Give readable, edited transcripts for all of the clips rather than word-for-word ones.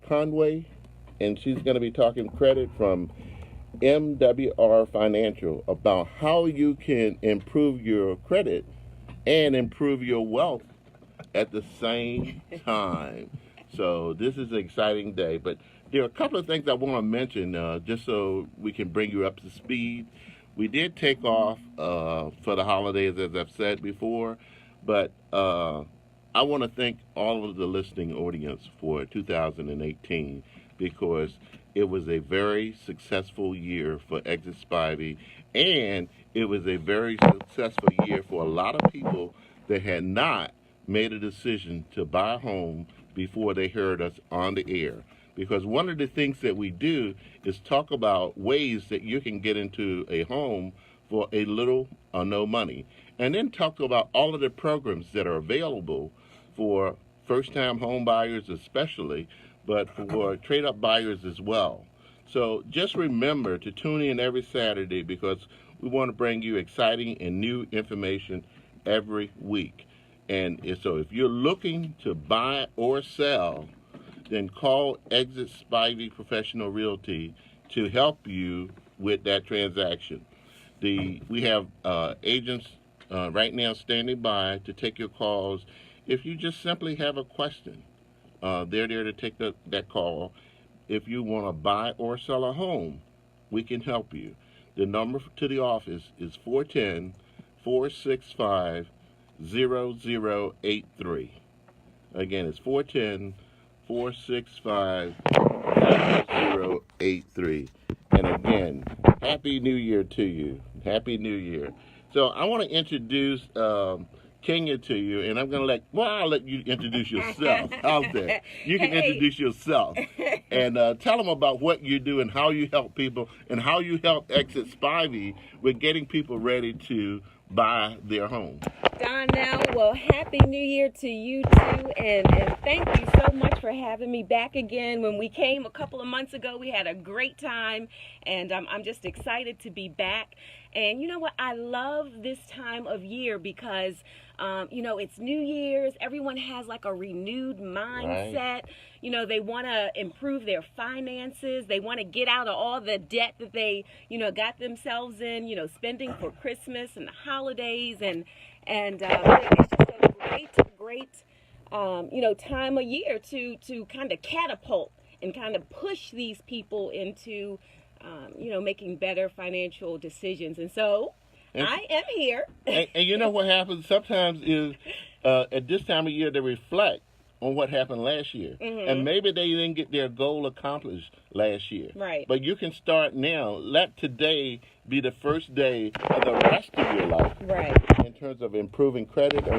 Conway, and she's going to be talking credit from MWR Financial about how you can improve your credit and improve your wealth at the same time. So this is an exciting day. But there are a couple of things I want to mention just so we can bring you up to speed. We did take off for the holidays, as I've said before, but I want to thank all of the listening audience for 2018 because it was a very successful year for Exit Spivey, and it was a very successful year for a lot of people that had not made a decision to buy a home before they heard us on the air. Because one of the things that we do is talk about ways that you can get into a home for a little or no money. And then talk about all of the programs that are available for first-time home buyers especially, but for trade-up buyers as well. So just remember to tune in every Saturday because we want to bring you exciting and new information every week. And so if you're looking to buy or sell, then call Exit Spivey Professional Realty to help you with that transaction. We have agents right now standing by to take your calls. If you just simply have a question, they're there to take that call. If you want to buy or sell a home, we can help you. The number to the office is 410 465 0083. Again, it's 410 465 0083. And again, Happy New Year to you. Happy New Year. So I want to introduce Kenya to you, and I'll let you introduce yourself. How's that? You can introduce yourself and tell them about what you do and how you help people and how you help Exit Spivey with getting people ready to buy their home. Donnell, well, Happy New Year to you too, and thank you so much for having me back again. When we came a couple of months ago, we had a great time, and I'm just excited to be back. And you know what? I love this time of year because, it's New Year's. Everyone has like a renewed mindset. Right. They want to improve their finances. They want to get out of all the debt that they, got themselves in, spending for Christmas and the holidays. And it's just a great, time of year to kind of catapult and kind of push these people into making better financial decisions. And so I am here. And you know what happens sometimes is at this time of year they reflect on what happened last year. Mm-hmm. And maybe they didn't get their goal accomplished last year. Right. But you can start now. Let today be the first day of the rest of your life. Right. In terms of improving credit or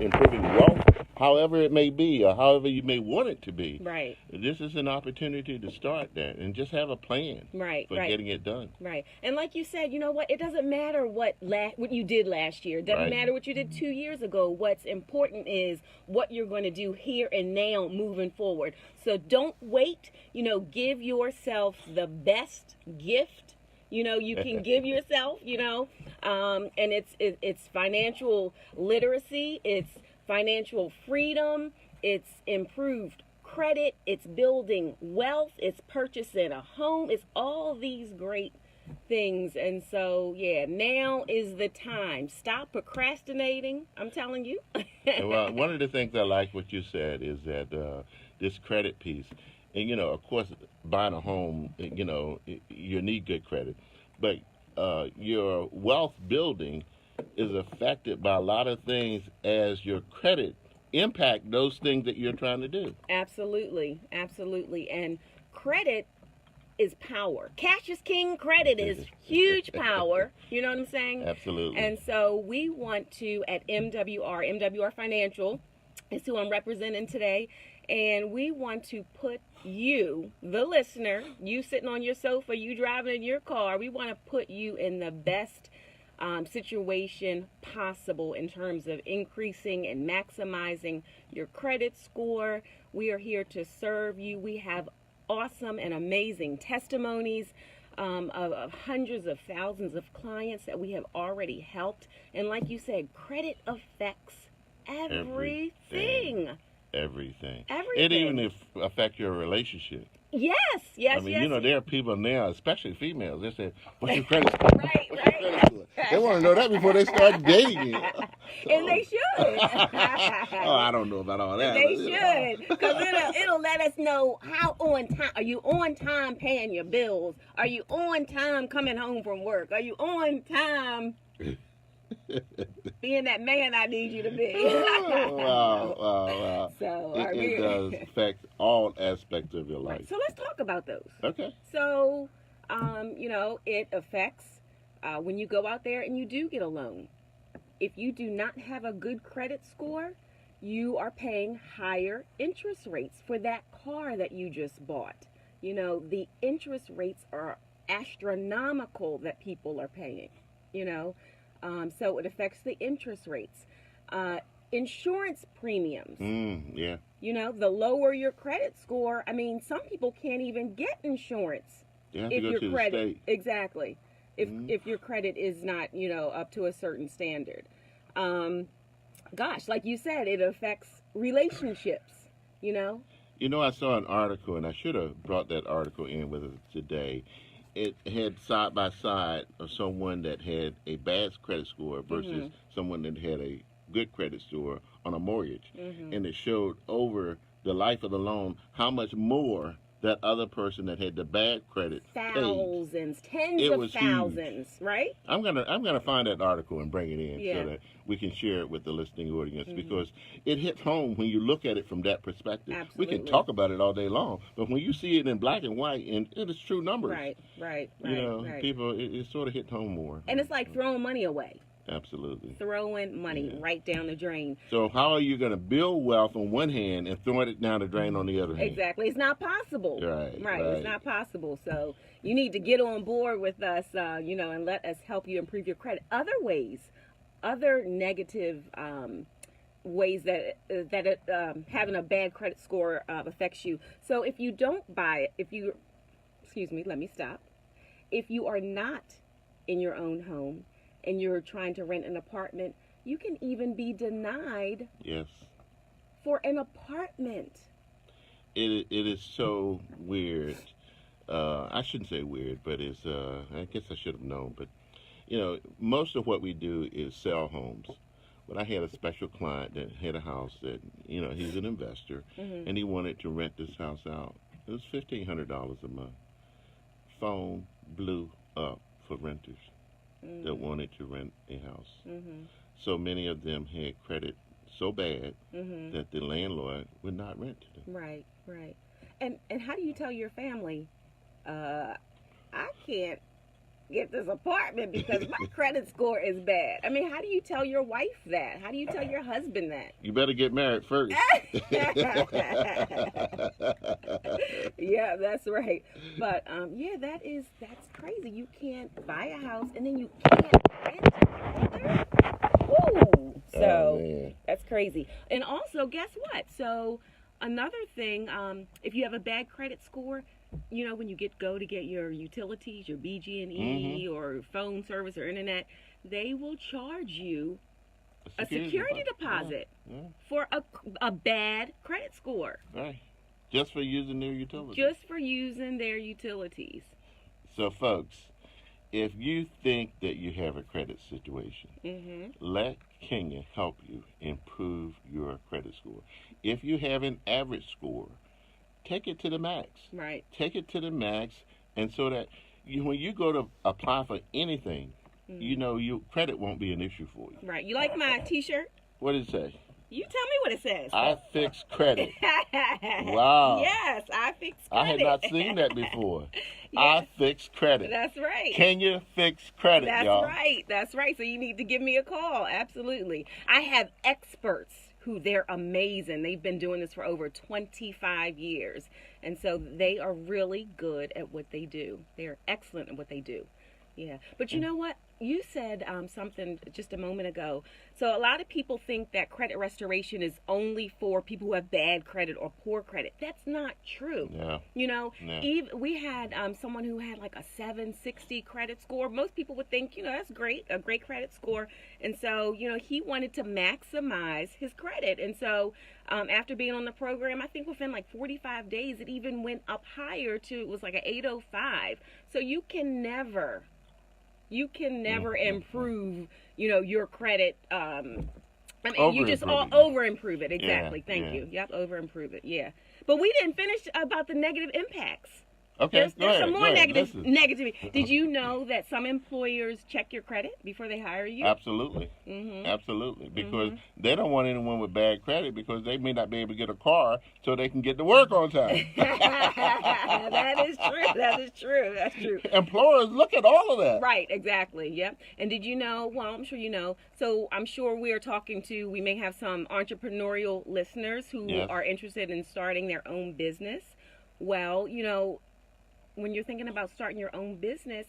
improving wealth, however it may be or however you may want it to be. Right. This is an opportunity to start that and just have a plan for getting it done. Right. And like you said, you know what? It doesn't matter what you did last year. It doesn't matter what you did 2 years ago. What's important is what you're going to do here and now moving forward. So don't wait. Give yourself the best gift you can give yourself, and it's financial literacy, it's financial freedom, it's improved credit, it's building wealth, it's purchasing a home, it's all these great things. And so, now is the time. Stop procrastinating, I'm telling you. Well, one of the things I like what you said is that this credit piece, and of course, buying a home, you need good credit, but your wealth building is affected by a lot of things as your credit impact those things that you're trying to do. Absolutely. And credit is power. Cash is king. Credit is huge power. You know what I'm saying? Absolutely. And so we want to, at MWR Financial is who I'm representing today, and we want to put you, the listener, you sitting on your sofa, you driving in your car, we want to put you in the best situation possible in terms of increasing and maximizing your credit score. We are here to serve you. We have awesome and amazing testimonies of hundreds of thousands of clients that we have already helped. And like you said, credit affects everything. everything. Everything. It even affect your relationship. Yes, yes, I mean, yes. you know, there are people now, especially females, they say, what's your credit score? Right, What's your right. credit score? They want to know that before they start dating you. And they should. Oh, I don't know about all that. They should, because it'll let us know how on time. Are you on time paying your bills? Are you on time coming home from work? Are you on time being that man I need you to be? Wow. So It does affect all aspects of your life. So let's talk about those. Okay. So, it affects when you go out there and you do get a loan. If you do not have a good credit score, you are paying higher interest rates for that car that you just bought. You know, the interest rates are astronomical that people are paying, so it affects the interest rates. Insurance premiums. Yeah. The lower your credit score, I mean, some people can't even get insurance You have if to go your to credit, the state. exactly, if your credit is not, up to a certain standard. Like you said, it affects relationships, I saw an article, and I should have brought that article in with us today. It had side by side of someone that had a bad credit score versus someone that had a good credit score on a mortgage. And it showed over the life of the loan how much more that other person that had the bad credit thousands, paid. tens of thousands, huge. Right? I'm gonna find that article and bring it in so that we can share it with the listening audience because it hits home when you look at it from that perspective. Absolutely. We can talk about it all day long, but when you see it in black and white and it is true numbers, right. People it sort of hits home more. And it's like throwing money away. Absolutely. Throwing money right down the drain. So how are you going to build wealth on one hand and throwing it down the drain on the other hand? Exactly. It's not possible. Right. It's not possible. So you need to get on board with us, and let us help you improve your credit. Other negative ways that having a bad credit score affects you. So if you don't buy it, let me stop. If you are not in your own home, and you're trying to rent an apartment, you can even be denied for an apartment. It is so weird. I shouldn't say weird, but it's I guess I should have known. But most of what we do is sell homes. But I had a special client that had a house that he's an investor, and he wanted to rent this house out. It was $1,500 a month. Phone blew up for renters that wanted to rent a house. So many of them had credit so bad that the landlord would not rent to them. Right. And how do you tell your family, I can't get this apartment because my credit score is bad? I mean, how do you tell your wife that? How do you tell your husband that? You better get married first. Yeah, that's right. But that's crazy. You can't buy a house and then you can't rent either. Woo! So that's crazy. And also, guess what? So another thing, if you have a bad credit score, when you go to get your utilities, your BG&E or phone service or internet, they will charge you a security deposit for a bad credit score. Right. Just for using their utilities. Just for using their utilities. So, folks, if you think that you have a credit situation, let Kenya help you improve your credit score. If you have an average score, take it to the max. Right. Take it to the max, and so that when you go to apply for anything, your credit won't be an issue for you. Right. You like my T-shirt? What does it say? You tell me what it says. I fix credit. Wow. Yes, I fix credit. I had not seen that before. I fix credit. That's right. Kenya fix credit, y'all. That's right. So you need to give me a call. Absolutely. I have experts who they're amazing. They've been doing this for over 25 years. And so they are really good at what they do. They're excellent at what they do. Yeah. But you know what? you said something just a moment ago. So a lot of people think that credit restoration is only for people who have bad credit or poor credit. That's not true. Yeah. You know, Yeah. we had someone who had like a 760 credit score. Most people would think, that's great, a great credit score. And so, he wanted to maximize his credit. And so after being on the program, I think within like 45 days, it even went up higher to, it was like an 805. So you can never improve, your credit. You just over improve it. Exactly. Thank you. Yep, over improve it. Yeah. But we didn't finish about the negative impacts. Okay, there's some more negativity. Did you know that some employers check your credit before they hire you? Absolutely. Absolutely. Because they don't want anyone with bad credit because they may not be able to get a car so they can get to work on time. That is true. That's true. Employers look at all of that. Right, exactly. Yep. And did you know, well, I'm sure you know, so I'm sure we may have some entrepreneurial listeners who are interested in starting their own business. Well, when you're thinking about starting your own business,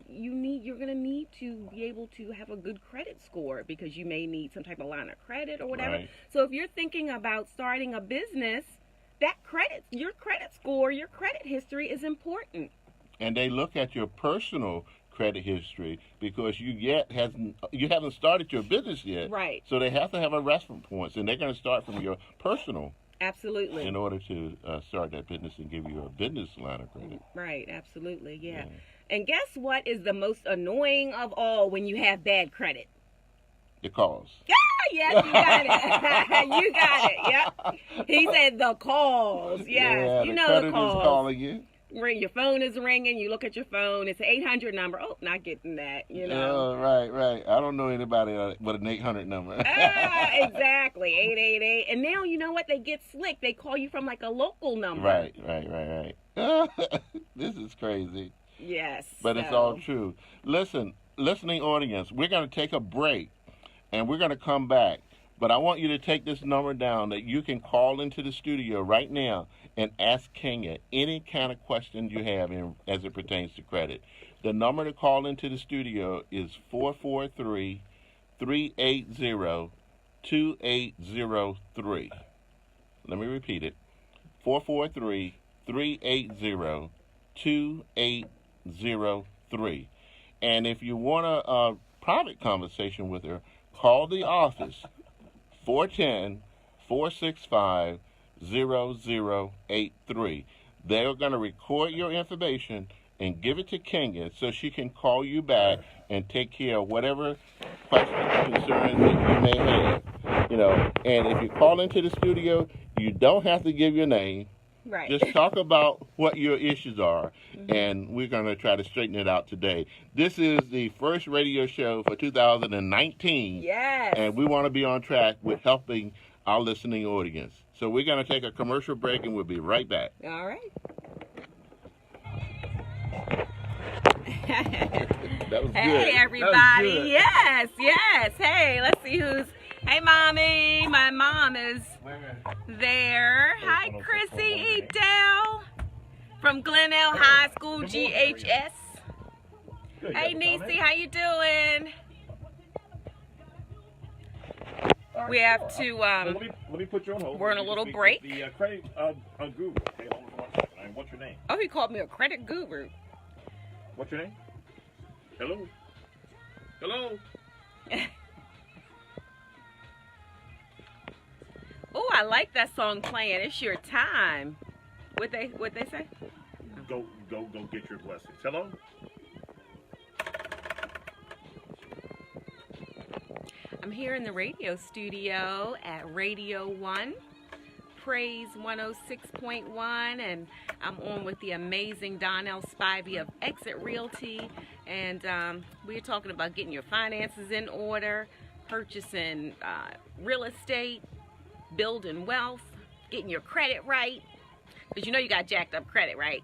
you're going to need to be able to have a good credit score because you may need some type of line of credit or whatever. Right. So if you're thinking about starting a business, your credit score, your credit history is important. And they look at your personal credit history because you haven't started your business yet. Right. So they have to have a reference points, and they're going to start from your personal. Absolutely. In order to start that business and give you a business line of credit. Right, absolutely, yeah. And guess what is the most annoying of all when you have bad credit? The calls. Yes, you got it. You got it, yep. He said the calls, yes. Yeah, you the know credit the calls. is calling you. Your phone is ringing, you look at your phone, it's an 800 number. Oh, not getting that, Oh, right. I don't know anybody with an 800 number. Exactly, 888. And now, you know what? They get slick. They call you from like a local number. Right. This is crazy. Yes. But it's all true. Listen, listening audience, we're going to take a break, and we're going to come back. But I want you to take this number down that you can call into the studio right now and ask Kenya any kind of question you have as it pertains to credit. The number to call into the studio is 443-380-2803. Let me repeat it. 443-380-2803. And if you want a private conversation with her, call the office. 410-465-0083. They're going to record your information and give it to Kenya so she can call you back and take care of whatever questions, concerns that you may have. And if you call into the studio, you don't have to give your name. Right. Just talk about what your issues are, and we're going to try to straighten it out today. This is the first radio show for 2019. Yes. And we want to be on track with helping our listening audience. So we're going to take a commercial break, and we'll be right back. All right. That was good. Hey, everybody. Yes. Hey, let's see who's... Hey, Mommy. My mom is there. Hi, Chrissy Edel from Glenelg High School, GHS. Hey, Niecy, how you doing? We have to, let me put you on hold. We're in a little break. The credit guru. Hey, hold on 1 second. What's your name? Oh, he called me a credit guru. What's your name? Hello? Oh, I like that song playing. It's your time. What they say? Go get your blessings. Hello? I'm here in the radio studio at Radio 1, Praise 106.1, and I'm on with the amazing Donnell Spivey of Exit Realty, and we're talking about getting your finances in order, purchasing real estate, building wealth, getting your credit right, because you know you got jacked up credit, right?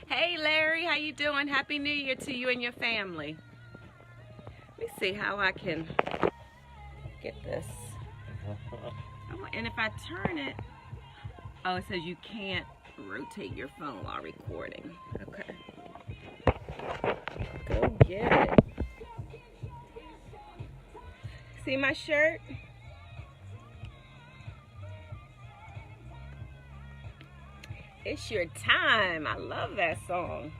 Hey Larry, how you doing? Happy New Year to you and your family. Let me see how I can get this. And if I turn it, oh, it says you can't rotate your phone while recording. Okay. Go get it. See my shirt? It's your time. I love that song.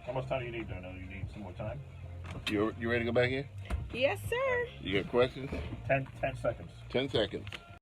How much time do you need, Donnell? You need some more time? You ready to go back in? Yes, sir. You got questions? 10 seconds. 10 seconds.